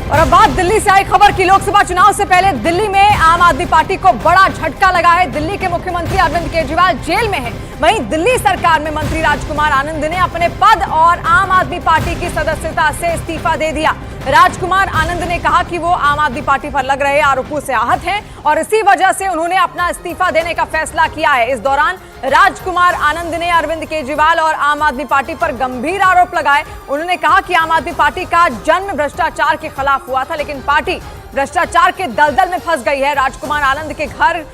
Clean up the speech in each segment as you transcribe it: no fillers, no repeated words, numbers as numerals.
और अब बात दिल्ली से आई खबर की। लोकसभा चुनाव से पहले दिल्ली में आम आदमी पार्टी को बड़ा झटका लगा है। दिल्ली के मुख्यमंत्री अरविंद केजरीवाल जेल में हैं। वहीं दिल्ली सरकार में मंत्री राजकुमार आनंद ने अपने पद और आम आदमी पार्टी की सदस्यता से इस्तीफा दे दिया। राजकुमार आनंद ने कहा कि वो आम आदमी पार्टी पर लग रहे आरोपों से आहत हैं और इसी वजह से उन्होंने अपना इस्तीफा देने का फैसला किया है। इस दौरान राजकुमार आनंद ने अरविंद केजरीवाल और आम आदमी पार्टी पर गंभीर आरोप लगाए। उन्होंने कहा कि आम आदमी पार्टी का जन्म भ्रष्टाचार के खिलाफ हुआ था, लेकिन पार्टी भ्रष्टाचार के दलदल में फंस गई है। राजकुमार आनंद के घर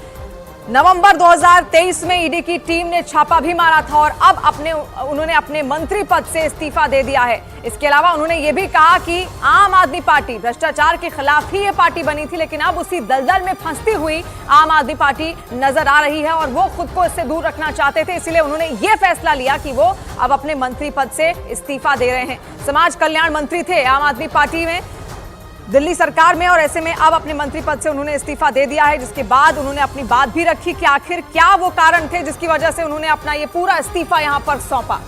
नवंबर 2023 में ईडी की टीम ने छापा भी मारा था और अब उन्होंने अपने मंत्री पद से इस्तीफा दे दिया है। इसके अलावा उन्होंने ये भी कहा कि आम आदमी पार्टी भ्रष्टाचार के खिलाफ ही ये पार्टी बनी थी, लेकिन अब उसी दलदल में फंसती हुई आम आदमी पार्टी नजर आ रही है और वो खुद को इससे दूर रखना चाहते थे। इसलिए उन्होंने ये फैसला लिया कि वो अब अपने मंत्री पद से इस्तीफा दे रहे हैं। समाज कल्याण मंत्री थे आम आदमी पार्टी में दिल्ली सरकार में और ऐसे में अब अपने मंत्री पद से उन्होंने इस्तीफा दे दिया है, जिसके बाद उन्होंने अपनी बात भी रखी कि आखिर क्या वो कारण थे जिसकी वजह से उन्होंने अपना ये पूरा इस्तीफा यहां पर सौंपा।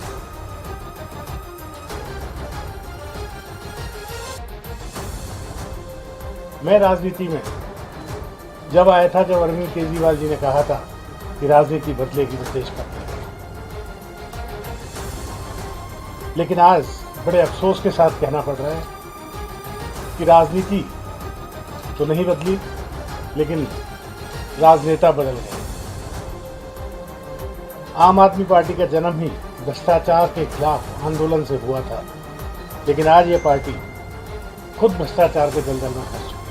मैं राजनीति में जब आया था, जब अरविंद केजरीवाल जी ने कहा था कि राजनीति बदलेगी तो देश बदलेगा, लेकिन आज बड़े अफसोस के साथ कहना पड़ रहा है कि राजनीति तो नहीं बदली, लेकिन राजनेता बदल गए। आम आदमी पार्टी का जन्म ही भ्रष्टाचार के खिलाफ आंदोलन से हुआ था, लेकिन आज ये पार्टी खुद भ्रष्टाचार के दलदल में फंस चुकी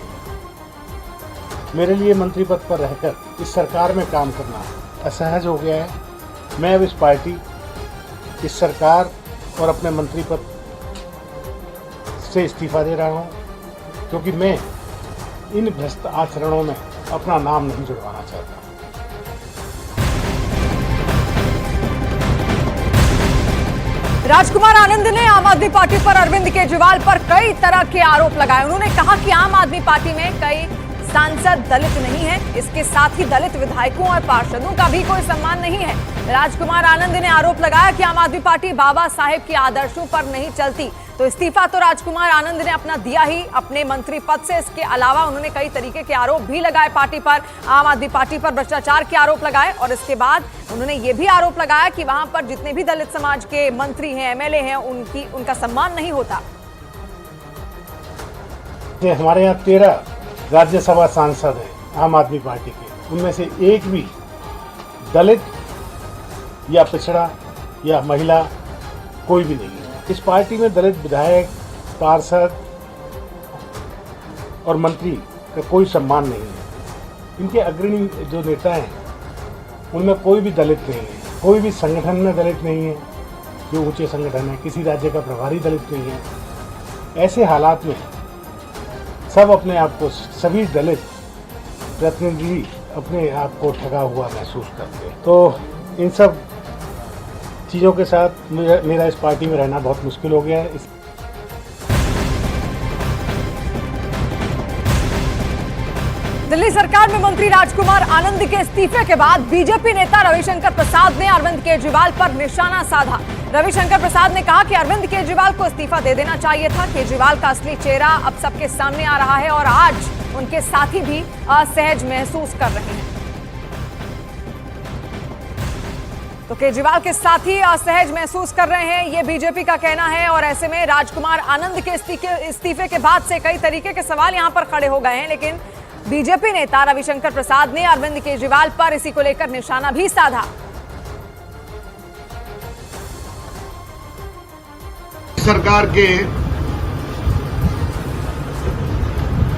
है। मेरे लिए मंत्री पद पर रहकर इस सरकार में काम करना असहज हो गया है। मैं अब इस पार्टी, इस सरकार और अपने मंत्री पद से इस्तीफा दे रहा हूँ, क्योंकि मैं इन भ्रष्ट आचरणों में अपना नाम नहीं जुड़वाना चाहता। राजकुमार आनंद ने आम आदमी पार्टी पर अरविंद केजरीवाल पर कई तरह के आरोप लगाए। उन्होंने कहा कि आम आदमी पार्टी में कई सांसद दलित नहीं है, इसके साथ ही दलित विधायकों और पार्षदों का भी कोई सम्मान नहीं है। राजकुमार आनंद ने आरोप लगाया कि आम आदमी पार्टी बाबा साहेब के आदर्शों पर नहीं चलती। तो इस्तीफा तो राजकुमार आनंद ने अपना दिया ही अपने मंत्री पद से। इसके अलावा उन्होंने कई तरीके के आरोप भी लगाए पार्टी पर, आम आदमी पार्टी पर भ्रष्टाचार के आरोप लगाए और इसके बाद उन्होंने ये भी आरोप लगाया कि वहां पर जितने भी दलित समाज के मंत्री हैं, एमएलए हैं, उनका सम्मान नहीं होता। हमारे यहाँ 13 राज्यसभा सांसद हैं आम आदमी पार्टी के, उनमें से एक भी दलित या पिछड़ा या महिला कोई भी नहीं है। इस पार्टी में दलित विधायक, पार्षद और मंत्री का कोई सम्मान नहीं है। इनके अग्रणी जो नेता हैं उनमें कोई भी दलित नहीं है, कोई भी संगठन में दलित नहीं है जो ऊंचे संगठन है, किसी राज्य का प्रभारी दलित नहीं है। ऐसे हालात में सब अपने आप को, सभी दलित प्रतिनिधि अपने आप को ठगा हुआ महसूस करते हैं। तो इन सब चीज़ों के साथ मेरा इस पार्टी में रहना बहुत मुश्किल हो गया है। दिल्ली सरकार में मंत्री राजकुमार आनंद के इस्तीफे के बाद बीजेपी नेता रविशंकर प्रसाद ने अरविंद केजरीवाल पर निशाना साधा। रविशंकर प्रसाद ने कहा कि अरविंद केजरीवाल को इस्तीफा दे देना चाहिए था। केजरीवाल का असली चेहरा अब सबके सामने आ रहा है और आज उनके साथी भी असहज महसूस कर रहे हैं। तो केजरीवाल के साथी असहज महसूस कर रहे हैं, ये बीजेपी का कहना है। और ऐसे में राजकुमार आनंद के इस्तीफे के बाद से कई तरीके के सवाल यहां पर खड़े हो गए हैं, लेकिन बीजेपी नेता रविशंकर प्रसाद ने अरविंद केजरीवाल पर इसी को लेकर निशाना भी साधा। सरकार के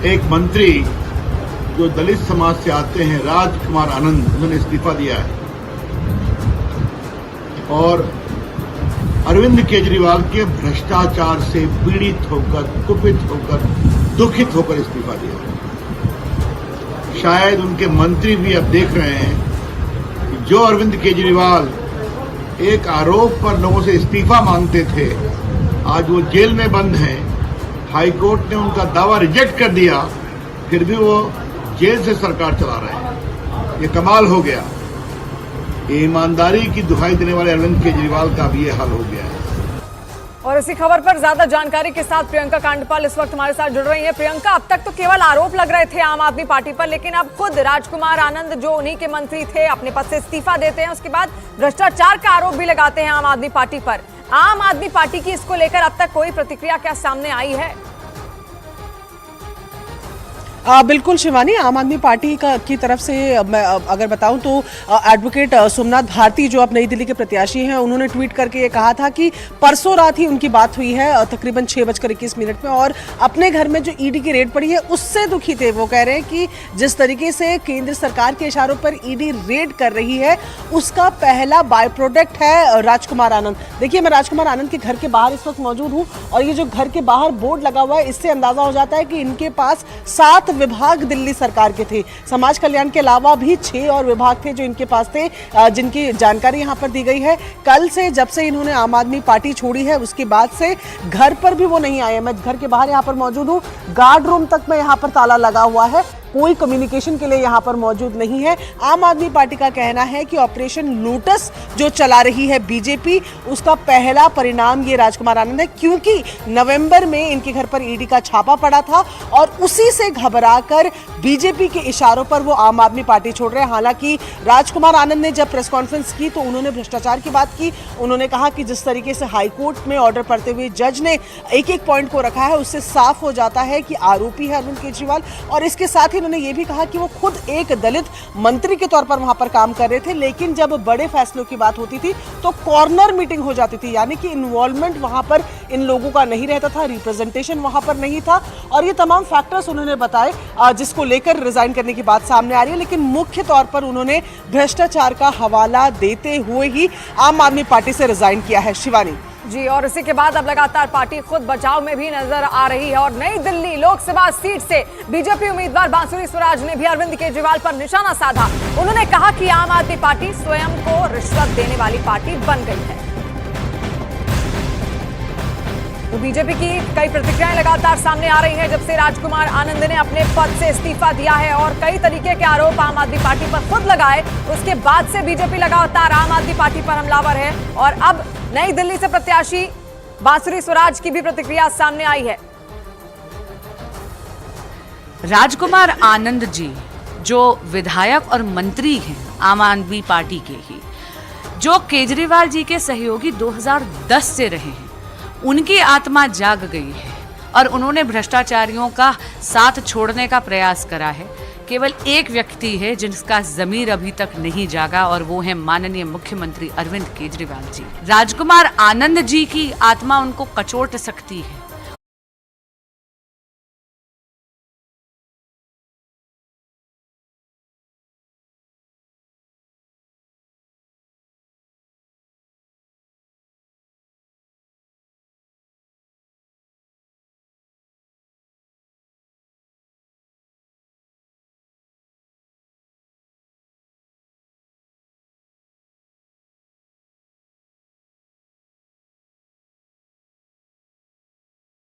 एक मंत्री जो दलित समाज से आते हैं, राजकुमार आनंद, उन्होंने इस्तीफा दिया है और अरविंद केजरीवाल के भ्रष्टाचार से पीड़ित होकर, कुपित होकर, दुखित होकर इस्तीफा दिया। शायद उनके मंत्री भी अब देख रहे हैं कि जो अरविंद केजरीवाल एक आरोप पर लोगों से इस्तीफा मांगते थे, आज वो जेल में बंद हैं। हाईकोर्ट ने उनका दावा रिजेक्ट कर दिया, फिर भी वो जेल से सरकार चला रहे हैं। ये कमाल हो गया। ईमानदारी की दुहाई देने वाले अरविंद केजरीवाल का भी ये हाल हो गया है। और इसी खबर पर ज्यादा जानकारी के साथ प्रियंका कांडपाल इस वक्त हमारे साथ जुड़ रही हैं। प्रियंका, अब तक तो केवल आरोप लग रहे थे आम आदमी पार्टी पर, लेकिन अब खुद राजकुमार आनंद जो उन्हीं के मंत्री थे अपने पद से इस्तीफा देते हैं, उसके बाद भ्रष्टाचार का आरोप भी लगाते हैं आम आदमी पार्टी पर। आम आदमी पार्टी की इसको लेकर अब तक कोई प्रतिक्रिया क्या सामने आई है? बिल्कुल शिवानी, आम आदमी पार्टी की तरफ से मैं अगर बताऊं तो एडवोकेट सोमनाथ भारती जो अब नई दिल्ली के प्रत्याशी हैं, उन्होंने ट्वीट करके ये कहा था कि परसों रात ही उनकी बात हुई है तकरीबन 6:21 में, और अपने घर में जो ईडी की रेड पड़ी है उससे दुखी थे। वो कह रहे हैं कि जिस तरीके से केंद्र सरकार के इशारों पर ईडी रेड कर रही है उसका पहला बाय प्रोडक्ट है राजकुमार आनंद। देखिए, मैं राजकुमार आनंद के घर के बाहर इस वक्त मौजूद हूँ और ये जो घर के बाहर बोर्ड लगा हुआ है, इससे अंदाजा हो जाता है कि इनके पास 7 विभाग दिल्ली सरकार के थे। समाज कल्याण के अलावा भी 6 और विभाग थे जो इनके पास थे, जिनकी जानकारी यहाँ पर दी गई है। कल से जब से इन्होंने आम आदमी पार्टी छोड़ी है उसके बाद से घर पर भी वो नहीं आए। मैं घर के बाहर यहाँ पर मौजूद हूँ, गार्ड रूम तक में यहाँ पर ताला लगा हुआ है, कोई कम्युनिकेशन के लिए यहाँ पर मौजूद नहीं है। आम आदमी पार्टी का कहना है कि ऑपरेशन लोटस जो चला रही है बीजेपी, उसका पहला परिणाम ये राजकुमार आनंद है, क्योंकि नवंबर में इनके घर पर ईडी का छापा पड़ा था और उसी से घबराकर बीजेपी के इशारों पर वो आम आदमी पार्टी छोड़ रहे हैं। हालांकि राजकुमार आनंद ने जब प्रेस कॉन्फ्रेंस की तो उन्होंने भ्रष्टाचार की बात की। उन्होंने कहा कि जिस तरीके से हाईकोर्ट में ऑर्डर पढ़ते हुए जज ने एक एक पॉइंट को रखा है, उससे साफ हो जाता है कि आरोपी है अरविंद केजरीवाल। और इसके साथ ही उन्होंने ये भी कहा कि वो खुद एक दलित मंत्री के तौर पर वहां पर काम कर रहे थे, लेकिन जब बड़े फैसलों की बात होती थी तो कॉर्नर मीटिंग हो जाती थी, यानी कि इन्वॉल्वमेंट वहां पर इन लोगों का नहीं रहता था, रिप्रेजेंटेशन वहां पर नहीं था। और ये तमाम फैक्टर्स उन्होंने बताए जिसको लेकर रिजाइन करने की बात सामने आ रही है, लेकिन मुख्य तौर पर उन्होंने भ्रष्टाचार का हवाला देते हुए ही आम आदमी पार्टी से रिजाइन किया है। शिवानी जी, और इसी के बाद अब लगातार पार्टी खुद बचाव में भी नजर आ रही है और नई दिल्ली लोकसभा सीट से बीजेपी उम्मीदवार बांसुरी स्वराज ने भी अरविंद केजरीवाल पर निशाना साधा। उन्होंने कहा कि आम आदमी पार्टी स्वयं को रिश्वत देने वाली पार्टी बन गई है। तो बीजेपी की कई प्रतिक्रियाएं लगातार सामने आ रही हैं जब से राजकुमार आनंद ने अपने पद से इस्तीफा दिया है और कई तरीके के आरोप आम आदमी पार्टी पर खुद लगाए। उसके बाद से बीजेपी लगातार आम आदमी पार्टी पर हमलावर है और अब नई दिल्ली से प्रत्याशी बांसुरी स्वराज की भी प्रतिक्रिया सामने आई है। राजकुमार आनंद जी जो विधायक और मंत्री हैं आम आदमी पार्टी के ही, जो केजरीवाल जी के सहयोगी 2010 से रहे हैं, उनकी आत्मा जाग गई है और उन्होंने भ्रष्टाचारियों का साथ छोड़ने का प्रयास करा है। केवल एक व्यक्ति है जिसका ज़मीर अभी तक नहीं जागा और वो है माननीय मुख्यमंत्री अरविंद केजरीवाल जी। राजकुमार आनंद जी की आत्मा उनको कचोट सकती है,